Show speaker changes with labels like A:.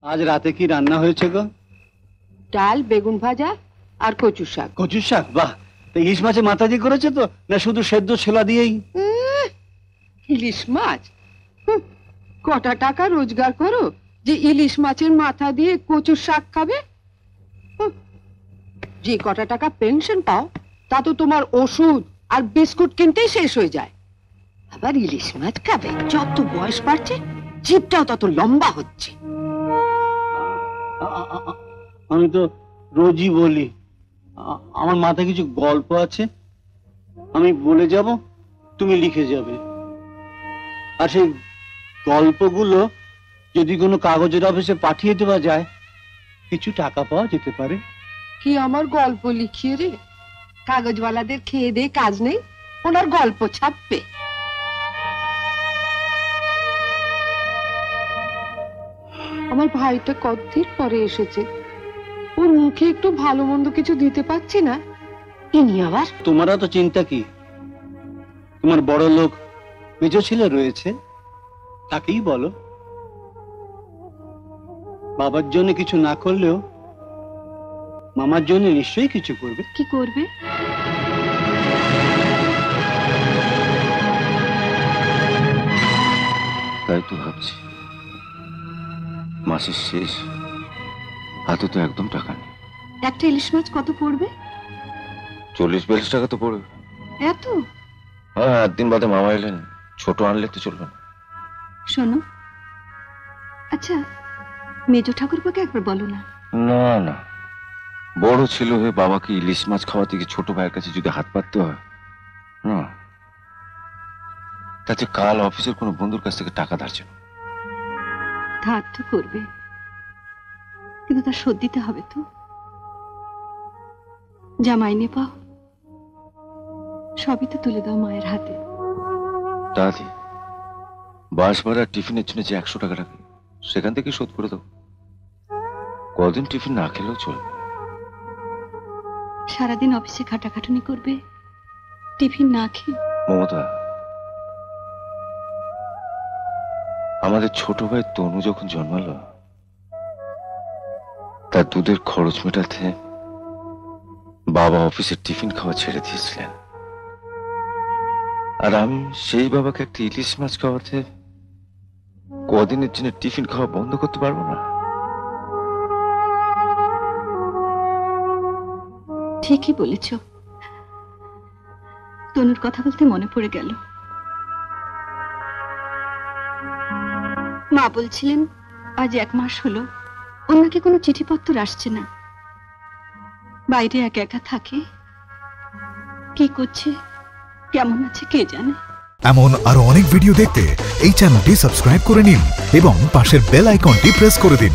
A: আজ রাতে কি রান্না হয়েছে গো?
B: ডাল, বেগুন ভাজা আর কচু শাক।
A: কচু শাক? বাহ! ইলিশ মাছের মাথা দিয়ে করেছে তো, না শুধু সেদ্ধ ছোলা দিয়েই?
B: ইলিশ মাছ? কটা টাকা রোজগার করো যে ইলিশ মাছের মাথা দিয়ে কচু শাক খাবে? যে কটা টাকা পেনশন পাও তা তো তোমার ওষুধ আর বিস্কুট কিনতেই শেষ হয়ে যায়, আবার ইলিশ মাছ খাবে? যত বয়স বাড়ছে জিভটাও তত লম্বা হচ্ছে।
A: আমি তো রোজই বলি আমার মাথায় কিছু গল্প আছে, আমি বলে যাব, তুমি লিখে যাবে। আর সেই গল্পগুলো যদি কোনো কাগজের অফিসে পাঠিয়ে দেওয়া যায়, কিছু টাকা পাওয়া যেতে পারে।
B: কি আমার গল্প লিখিয়ে রে? কাগজওয়ালাদের খেয়ে দে কাজ নেই, ওনার গল্প ছাপবে। আমার ভাইটা কতদিন পরে এসেছে, ওর মুখে একটু ভালো মন্দ কিছু দিতে পারছি না। ইনি আবার।
A: তোমারও তো চিন্তা কি, তোমার বড় লোক মেজ ছেলে রয়েছে, তাকেই বলো। বাবার জন্য কিছু না করলেও মামার জন্য নিশ্চয়ই কিছু করবে।
B: কি করবে?
C: তাই তো ভাবছি, মাসের শেষ, হাতে তো একদম টাকা নেই।
B: একটা ইলিশ মাছ কত পড়বে?
C: 40-42 টাকা তো পড়বে।
B: এত?
C: হ্যাঁ, একদিন বাদে মামা এলেন, ছোট আনলে তো চলবে না।
D: শোনো, আচ্ছা মেজ ঠাকুরপাকে একবার বলো না।
C: না না, বড় ছেলে হয়ে বাবাকে ইলিশ মাছ খাওয়াতে গিয়ে ছোট ভাইয়ের কাছে যদি হাত পাততে হয় না, তাতে কাল অফিসের কোনো বন্ধুর কাছ থেকে টাকা ধার চাও।
D: ধার তো করবে, কিন্তু তার শোধ দিতে হবে তো। যা মাইনে পাও সবই তো তুলে দাও মায়ের হাতে।
C: দাদি, বাস ভাড়া টিফিনের জন্য যে 100 টাকা রাখে, সেখান থেকে শোধ করে দাও। কদিন টিফিন না খেলেও চলবে।
D: সারাদিন অফিসে খাটাখাটুনি করবে, টিফিন না খেয়ে।
C: মমতা, আমাদের ছোট ভাই তনু যখন জন্মালো, তার দুধের খরচ মেটাতে বাবা অফিসের টিফিন খাওয়া ছেড়ে দিয়েছিলেন, আর আমি সেই বাবাকে একটা ইলিশ মাছ খাওয়াতে কদিনের জন্য টিফিন খাওয়া বন্ধ করতে পারবো না।
D: ঠিকই বলেছ। তনুর কথা বলতে মনে পড়ে গেল, মা বলছিলেন আজ 1 মাস হলো ওর নাকি কোনো চিঠিপত্র আসছে না। বাইরে একা একা থাকে, কি করছে কেমন আছে কে জানে।
E: এমন আরো অনেক ভিডিও দেখতে এই চ্যানেলটি সাবস্ক্রাইব করে নিন এবং পাশের বেল আইকনটি প্রেস করে দিন।